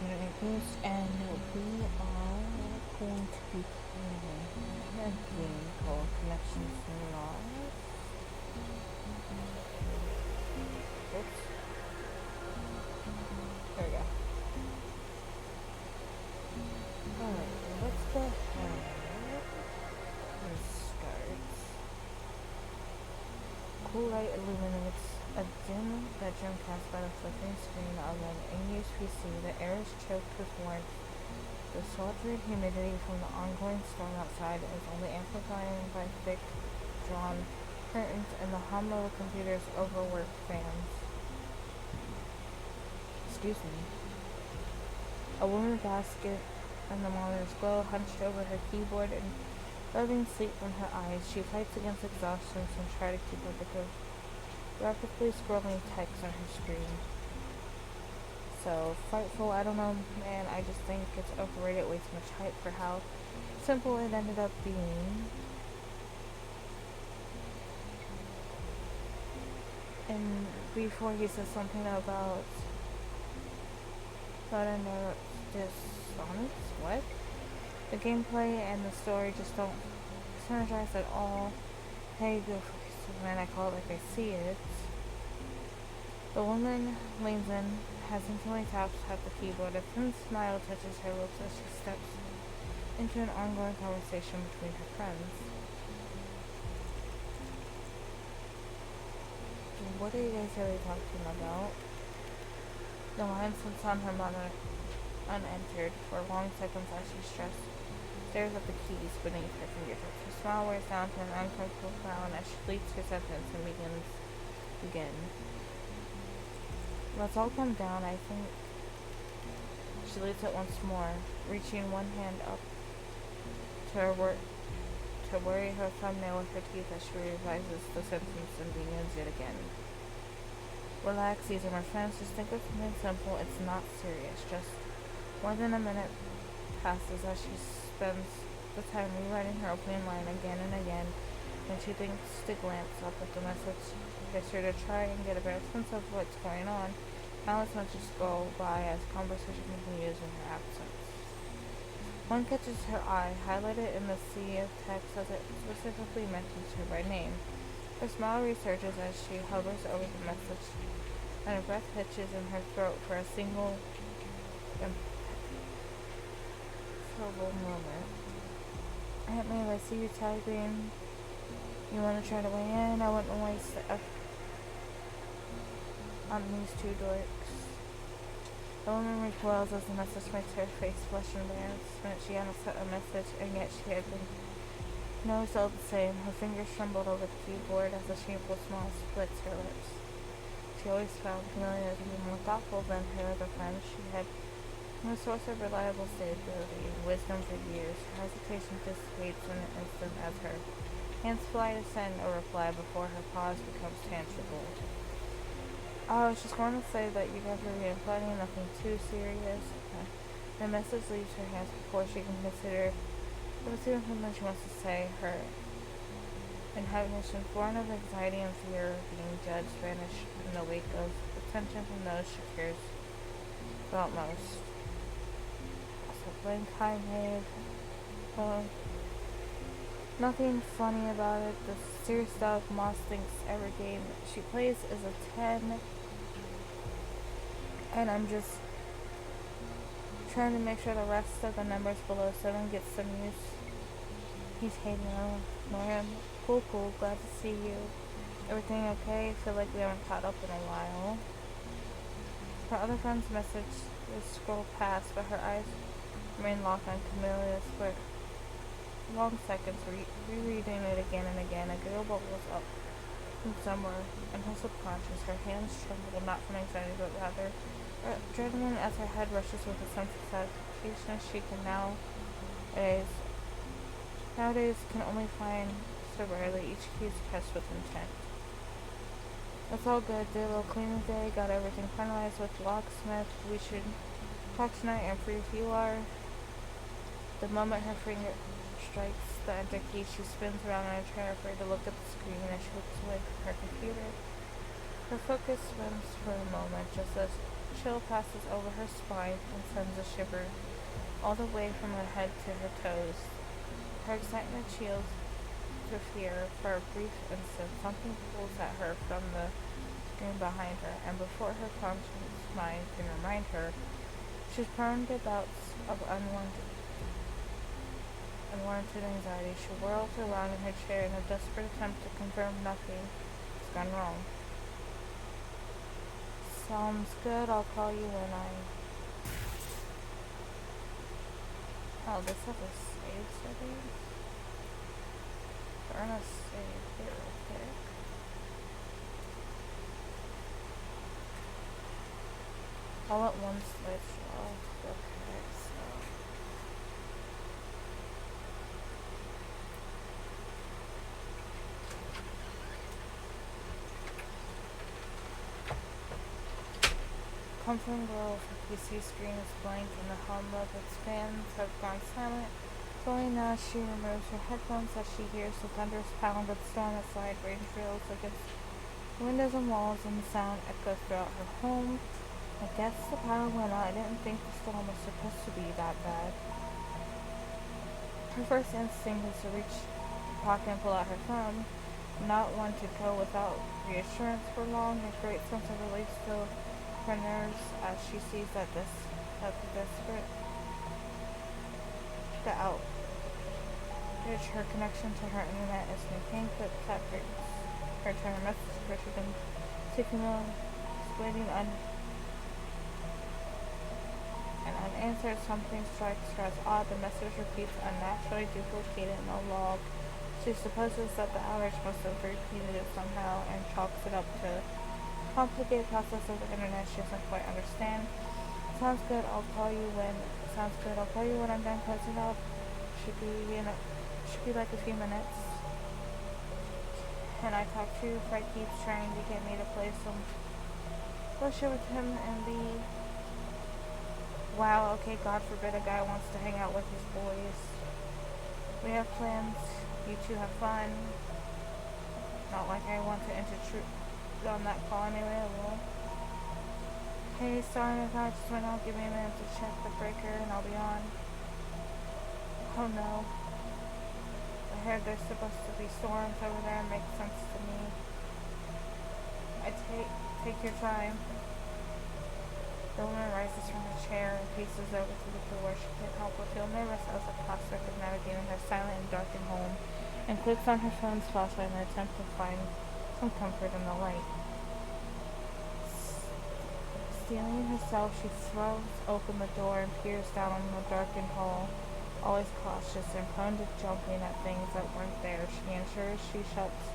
Midnight Ghost, and we are going to be playing a game called Connections Lost. Oops. There we go. Alright, let's go ahead and start. Cool light illuminates a dim bedroom cast by the flickering screen of an unused PC. The air is choked with warmth. The sweltering humidity from the ongoing storm outside is only amplified by thick, drawn curtains and the hum of the computer's overworked fans. Excuse me. A woman basket in the monitor's glow, hunched over her keyboard and rubbing sleep from her eyes. She fights against exhaustion and tries to keep up with the rapidly scrolling text on her screen. So, Frightful, I don't know, man, I just think it's overrated, way too much hype for how simple it ended up being. And before he says something about a dishonest, what? The gameplay and the story just don't synergize at all. Hey, go for man, I call it like I see it. The woman leans in, hesitantly taps at the keyboard. A thin smile touches her lips as she steps into an ongoing conversation between her friends. What are you guys really talking about? The line sits on her mother unentered. For long seconds as she stares at the keys beneath her fingertips. Her smile wears down to an uncomfortable frown as she leads her sentence and begins again. Let's all come down, I think. She leads it once more, reaching one hand up to her to worry her thumbnail with her teeth as she revises the sentence and begins it again. Relax, these are my friends. Just think of something simple. It's not serious. Just more than a minute passes as she spends the time rewriting her opening line again and again. When she thinks to glance up at the message, gets her to try and get a better sense of what's going on. Countless minutes go by as conversation continues in her absence. One catches her eye, highlighted in the sea of text as it specifically mentions her by name. Her smile resurges as she hovers over the message, and her breath hitches in her throat for a single impeccable moment. Aunt Maeve, I see you typing. You want to try to weigh in? I wouldn't waste the effort on these two dorks. The woman recoils as the message makes her face flush in embarrassment. She hadn't sent a message, and yet she had been noticed all the same. Her fingers trembled over the keyboard as a shameful smile splits her lips. She always found Camellia to be more thoughtful than her other friends. She had no source of reliable stability and wisdom for years. Her hesitation dissipates in an instant as her hands fly to send a reply before her pause becomes tangible. I was just going to say that you guys are being funny, nothing too serious. The message leaves her hands before she can consider it was even something she wants to say. Her inhibition, born of anxiety and fear of being judged, vanish in the wake of attention from those she cares about most. So blank high Maeve. Nothing funny about it. The serious stuff Moss thinks every game she plays is a 10. And I'm just trying to make sure the rest of the numbers below 7 get some use. He's hating on Miriam. Cool, glad to see you. Everything okay? Feel like we haven't caught up in a while. Her other friend's message is scrolled past, but her eyes remain locked on Camelia's for long seconds, rereading it again and again. A giggle bubbles up from somewhere in her subconscious. Her hands tremble, not from anxiety, but rather adrenaline as her head rushes with a sense of satisfaction she can nowadays can only find so rarely. Each key is pressed with intent. It's all good. Did a little cleaning day, got everything finalized with the locksmith. We should talk tonight and free if you are. The moment her finger strikes the enter key, she spins around in her chair, afraid to look at the screen as she looks away from her computer. Her focus swims for a moment, just as chill passes over her spine and sends a shiver all the way from her head to her toes. Her excitement shields to fear. For a brief instant, something pulls at her from the screen behind her, and before her conscious mind can remind her, she's prone to bouts of unwarranted anxiety. She whirls around in her chair in a desperate attempt to confirm nothing has gone wrong. Sounds good. I'll call you when I... Oh, this stuff is save settings? We're gonna save here real quick. All at once switch off. Okay, so... Comforting glow of her PC screen is blank and the hum of its fans have gone silent. Slowly now she removes her headphones as she hears the thunderous pound of storm outside rain drills against the windows and walls, and the sound echoes throughout her home. I guess the power went out. I didn't think the storm was supposed to be that bad. Her first instinct is to reach the pocket and pull out her phone, not one to go without reassurance for long. A great sense of relief fills her nerves as she sees that the outrage her connection to her internet is maintained, but tap her turn her message to she can signal waiting and unanswered. Something strikes her as odd. The message repeats unnaturally duplicated in a log. She supposes that the outrage must have repeated it somehow and chalks it up to complicated process of the internet she doesn't quite understand. Sounds good. I'll call you when I'm done closing up. Should be like a few minutes. Can I talk to you? Fred keeps trying to get me to play some bullshit with him and be... Wow, okay, God forbid a guy wants to hang out with his boys. We have plans. You two have fun. Not like I want to intrude on that call anyway. Well, hey, sorry if I just went out. Give me a minute to check the breaker and I'll be on. Oh no. I heard there's supposed to be storms over there. Makes sense to me. Take your time. The woman rises from her chair and paces over to the door. She can't help but feel nervous as the prospect of navigating her silent and darkened home, and clicks on her phone's flashlight in an attempt to find some comfort in the light. Steeling herself, she throws open the door and peers down on the darkened hall. Always cautious and prone to jumping at things that weren't there, she ensures she shuts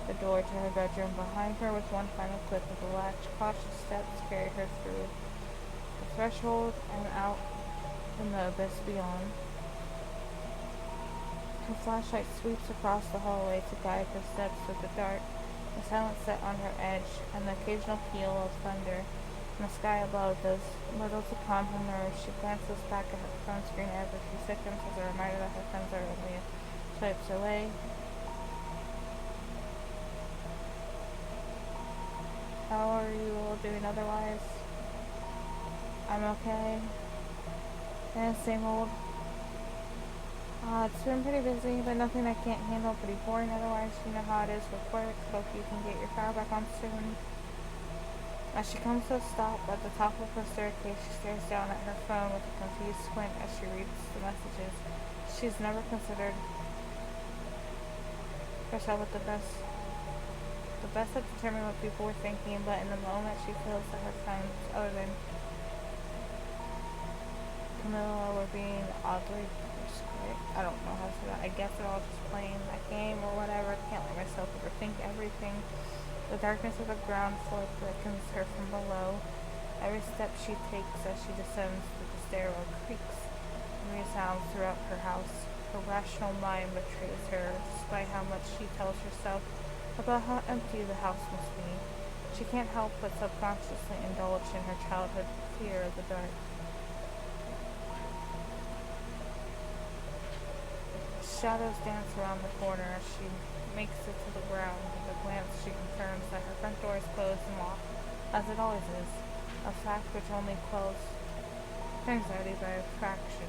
the door to her bedroom behind her with one final click of the latch. Cautious steps carry her through the threshold and out in the abyss beyond. Her flashlight sweeps across the hallway to guide her steps through the dark. The silence set on her edge, and the occasional peal of thunder in the sky above does little to calm her nerves. She glances back at her phone screen every few seconds as a reminder that her friends are only swipes away. How are you all doing otherwise? I'm okay. And same old. It's been pretty busy, but nothing I can't handle. Pretty boring otherwise. You know how it is with work. Hope you can get your power back on soon. As she comes to a stop at the top of her staircase, she stares down at her phone with a confused squint as she reads the messages. She's never considered herself at the best at determining what people were thinking, but in the moment she feels that her friends, other than Camilla, were being oddly discreet. I don't know how to say that. I guess they're all just playing that game or whatever. I can't let myself overthink everything. The darkness of the ground floor thickens her from below. Every step she takes as she descends through the stairwell creaks and resounds throughout her house. Her rational mind betrays her, despite how much she tells herself about how empty the house must be. She can't help but subconsciously indulge in her childhood fear of the dark. shadows dance around the corner as she makes it to the ground. With a glance, she confirms that her front door is closed and locked, as it always is, a fact which only quells her anxiety by a fraction.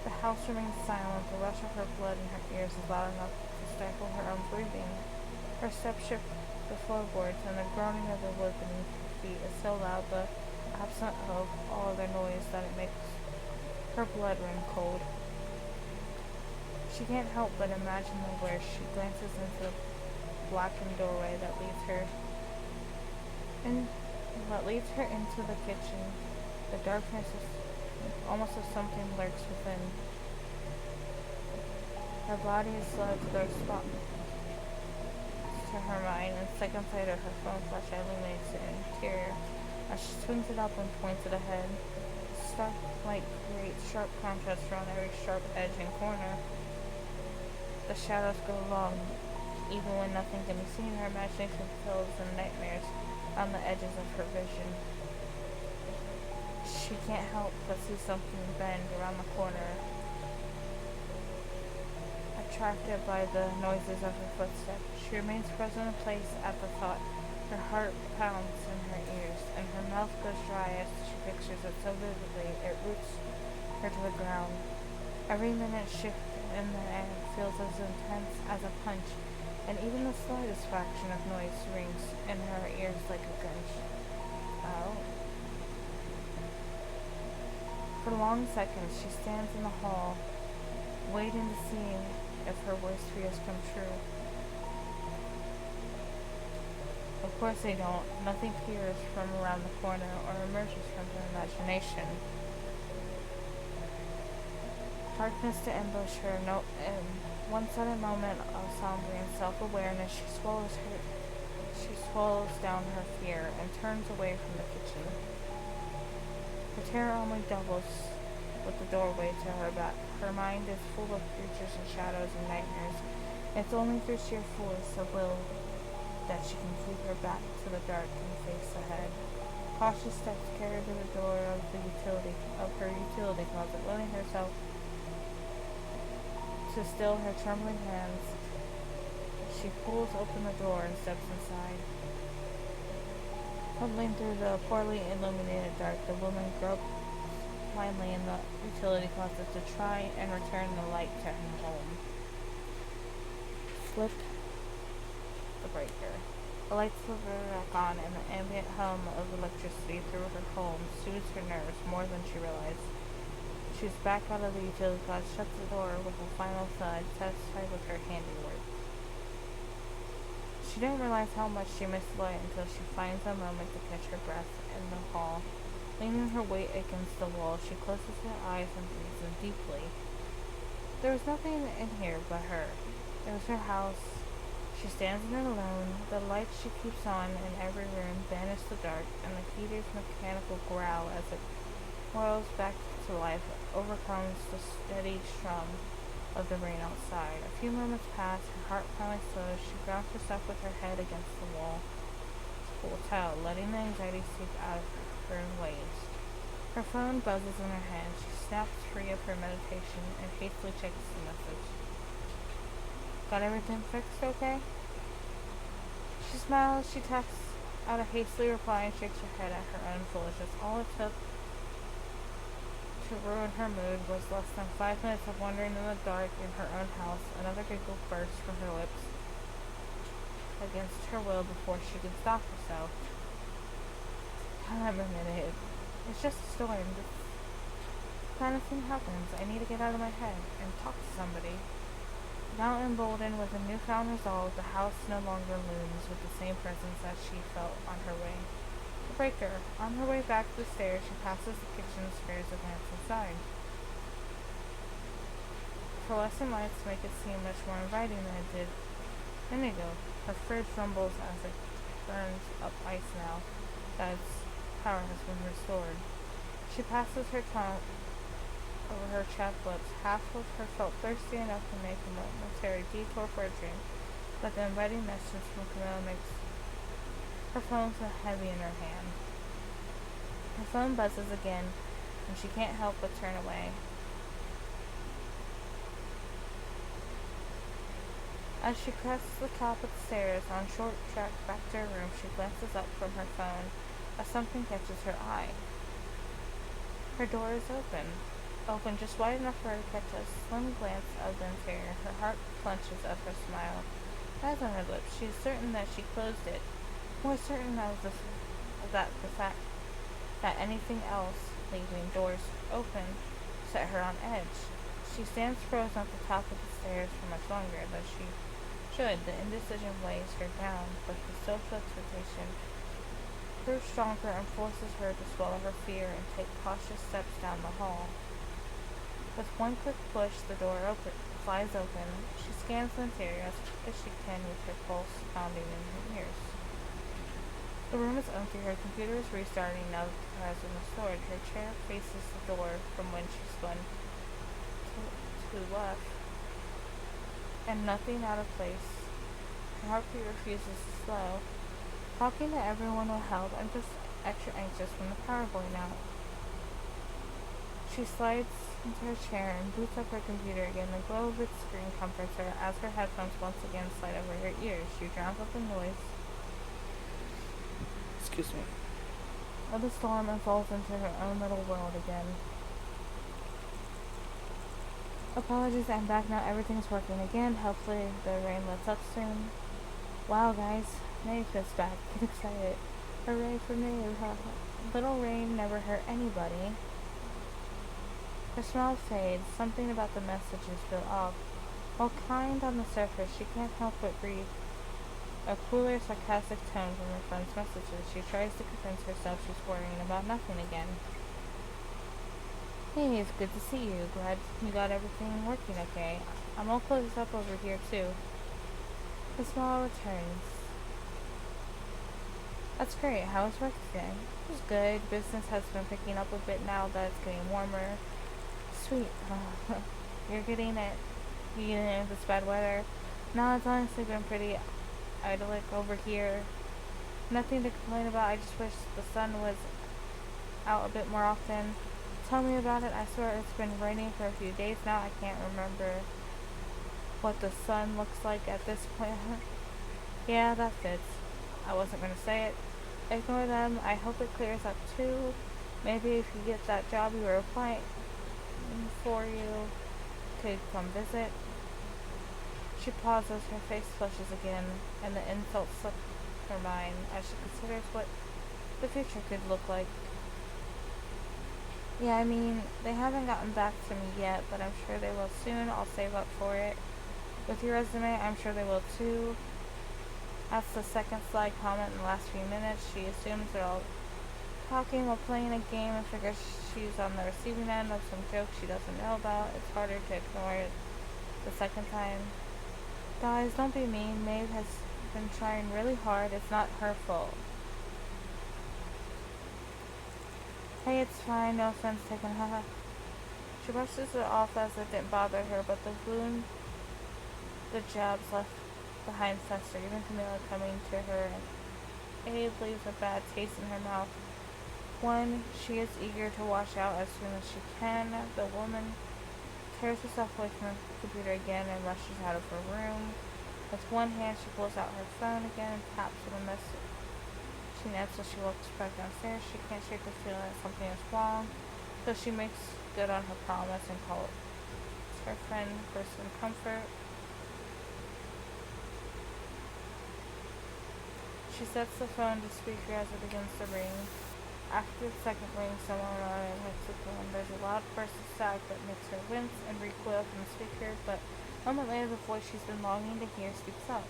The house remains silent. The rush of her blood in her ears is loud enough to stifle her own breathing. Her steps shift the floorboards, and the groaning of the wood beneath her feet is so loud, but absent of all other noise, that it makes her blood run cold. She can't help but imagine the worst. She glances into the blackened doorway that leads her into the kitchen. The darkness is almost as something lurks within. Her body is slow to go spot to her mind, and second sight of her phone flash illuminates the interior. As she swings it up and points it ahead, the starlight creates sharp contrast around every sharp edge and corner. The shadows go long, even when nothing can be seen. Her imagination fills in nightmares on the edges of her vision. She can't help but see something bend around the corner, attracted by the noises of her footsteps. She remains frozen in place at the thought. Her heart pounds in her ears, and her mouth goes dry as she pictures it so vividly it roots her to the ground. Every minute shift in the air feels as intense as a punch, and even the slightest fraction of noise rings in her ears like a gunshot. Oh. For long seconds, she stands in the hall, waiting to see if her worst fears come true. Of course they don't. Nothing peers from around the corner or emerges from her imagination. Darkness to ambush her. In one sudden moment of sombering self-awareness, she swallows down her fear and turns away from the kitchen. Her terror only doubles with the doorway to her back. Her mind is full of creatures and shadows and nightmares. It's only through sheer force of will that she can keep her back to the dark and face ahead. Cautious steps carry her to the door of her utility closet, willing herself to still her trembling hands. She pulls open the door and steps inside. Fumbling through the poorly illuminated dark, the woman gropes blindly in the utility closet to try and return the light to her home. Flip the breaker. The lights sliver back on, and the ambient hum of electricity through her home soothes her nerves more than she realized. She's back out of the utility closet, shuts the door with a final thud, satisfied with her handiwork. She didn't realize how much she missed the light until she finds a moment to catch her breath in the hall. Leaning her weight against the wall, she closes her eyes and breathes in deeply. There was nothing in here but her. It was her house. She stands in it alone. The lights she keeps on in every room banish the dark, and the heater's mechanical growl as it whirls back to life overcomes the steady strum of the rain outside. A few moments pass, her heart pounding slow. She grounds herself with her head against the wall to cool out, letting the anxiety seep out of her in waves. Her phone buzzes in her hand. She snaps free of her meditation and hastily checks the message. Got everything fixed okay? She smiles. She taps out a hastily reply and shakes her head at her own foolishness. All it took to ruin her mood was less than 5 minutes of wandering in the dark in her own house. Another giggle burst from her lips against her will before she could stop herself. I'm admitted. It's just a storm. This kind of thing happens. I need to get out of my head and talk to somebody. Now emboldened with a newfound resolve, the house no longer looms with the same presence as she felt on her way. The breaker. On her way back to the stairs, she passes the kitchen and spares a glance inside. Fluorescent lights make it seem much more inviting than it did a minute ago. Her fridge rumbles as it burns up ice now that its power has been restored. She passes her tongue over her chapped lips. Half of her felt thirsty enough to make a momentary detour for a drink, but the inviting message from Camilla makes her phone feel heavy in her hand. Her phone buzzes again, and she can't help but turn away. As she crests the top of the stairs on short track back to her room, she glances up from her phone as something catches her eye. Her door is open just wide enough for her to catch a slim glance of the interior. Her heart clenches at her smile. As on her lips, she is certain that she closed it, more certain that the fact that anything else, leaving doors open, set her on edge. She stands frozen at the top of the stairs for much longer than she should. The indecision weighs her down, but the social expectation proves stronger and forces her to swallow her fear and take cautious steps down the hall. With one quick push, the door flies open. She scans the interior as quick as she can with her pulse pounding in her ears. The room is empty. Her computer is restarting now that the car has been restored. Her chair faces the door from when she spun to the left, and nothing out of place. Her heartbeat refuses to slow. Talking to everyone will help. I'm just extra anxious from the power going out. She slides into her chair and boots up her computer again. The glow of its screen comforts her as her headphones once again slide over her ears. She drowns out the noise. Excuse me. Of the storm and falls into her own little world again. Apologies, I'm back now. Everything's working again. Hopefully the rain lets up soon. Wow, guys. Mayfield's back. Get excited. Hooray for Maeve. Little rain never hurt anybody. Her smile fades. Something about the messages feel off. While kind on the surface, she can't help but breathe a cooler, sarcastic tone from her friend's messages. She tries to convince herself she's worrying about nothing again. Hey, it's good to see you. Glad you got everything working okay. I'm all closed up over here, too. The smile returns. That's great. How was work today? It was good. Business has been picking up a bit now that it's getting warmer. Sweet. You're getting it. You getting it with this bad weather? No, it's honestly been pretty idyllic over here. Nothing to complain about. I just wish the sun was out a bit more often. Tell me about it. I swear it's been raining for a few days now. I can't remember what the sun looks like at this point. Yeah, that fits. I wasn't going to say it. Ignore them. I hope it clears up too. Maybe if you get that job you were applying for, you could come visit. She pauses, her face flushes again, and the insult slips her mind as she considers what the future could look like. Yeah, I mean, they haven't gotten back to me yet, but I'm sure they will soon. I'll save up for it. With your resume, I'm sure they will too. That's the second sly comment in the last few minutes. She assumes they're all talking while playing a game and figures she's on the receiving end of some joke she doesn't know about. It's harder to ignore it the second time. Guys, don't be mean. Maeve has been trying really hard. It's not her fault. Hey, it's fine. No offense taken. Haha. She brushes it off as it didn't bother her, but the wound the jabs left behind fester. Even Camilla coming to her and aid leaves a bad taste in her mouth. One she is eager to wash out as soon as she can. The woman tears herself away from the computer again and rushes out of her room. With one hand, she pulls out her phone again and taps on the message. She nets as she walks back downstairs. She can't shake the feeling that something is wrong, so she makes good on her promise and calls her friend for some comfort. She sets the phone to speaker as it begins to ring. After the second ring, someone on it hits the phone. There's a loud burst of sound that makes her wince and recoil from the speaker, but a moment later the voice she's been longing to hear speaks up.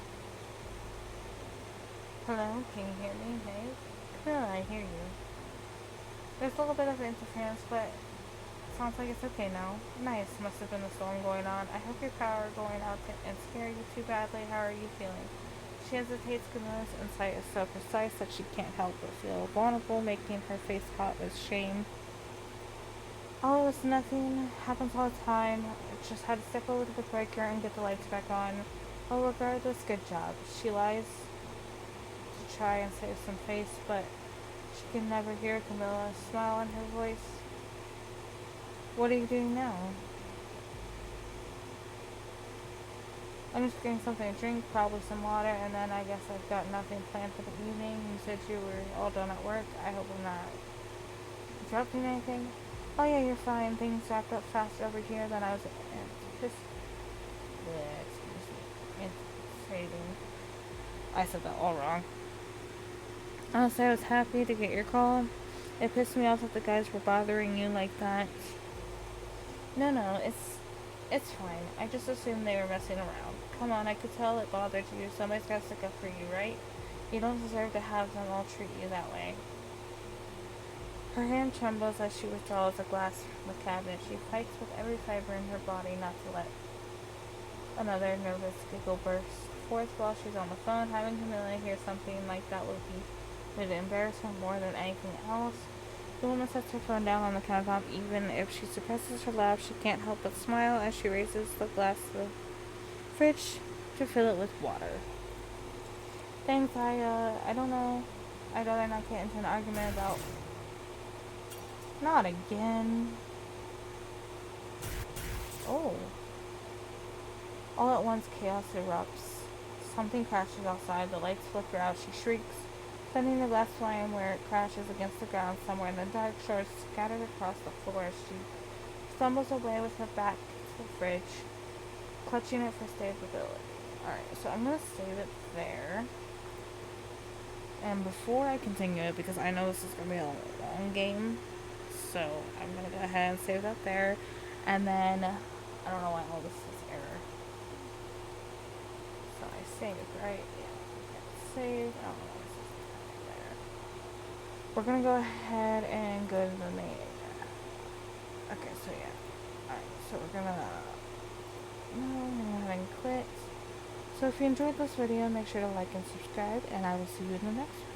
Hello, can you hear me? Hey? Camilla, I hear you. There's a little bit of interference, but it sounds like it's okay now. Nice, must have been the storm going on. I hope your power going out and scare you too badly. How are you feeling? She hesitates. Camilla's insight is so precise that she can't help but feel vulnerable, making her face hot with shame. Oh, it was nothing. Happens all the time. I just had to step over to the breaker and get the lights back on. Oh, regardless, good job. She lies to try and save some face, but she can never hear Camilla's smile in her voice. What are you doing now? I'm just getting something to drink, probably some water, and then I guess I've got nothing planned for the evening. You said you were all done at work. I hope I'm not interrupting anything. Oh yeah, you're fine. Things wrapped up faster over here than I was anticipating. I said that all wrong. Honestly, I was happy to get your call. It pissed me off that the guys were bothering you like that. No, it's fine. I just assumed they were messing around. Come on, I could tell it bothered you. Somebody's gotta stick up for you, right? You don't deserve to have them all treat you that way. Her hand trembles as she withdraws a glass from the cabinet. She fights with every fiber in her body not to let another nervous giggle burst forth while she's on the phone. Having Camilla hear something like that would embarrass her more than anything else. The woman sets her phone down on the countertop. Even if she suppresses her laugh, she can't help but smile as she raises the glass to the fridge to fill it with water. Thanks, I don't know. I'd rather not get into an argument about... Not again. Oh. All at once, chaos erupts. Something crashes outside. The lights flicker out. She shrieks, sending the glass flying where it crashes against the ground somewhere in the dark. Shards scattered across the floor as she stumbles away with her back to the fridge, clutching it for stability. Alright, so I'm going to save it there. And before I continue it, because I know this is going to be a long game, so I'm going to go ahead and save that there. And then, I don't know why all this is error. So I saved, right? Yeah, save. I don't know why this is there. We're going to go ahead and go to the main. Okay, so yeah. Alright, so we're going to... No, I'm going to go ahead and quit. So if you enjoyed this video, make sure to like and subscribe, and I will see you in the next one.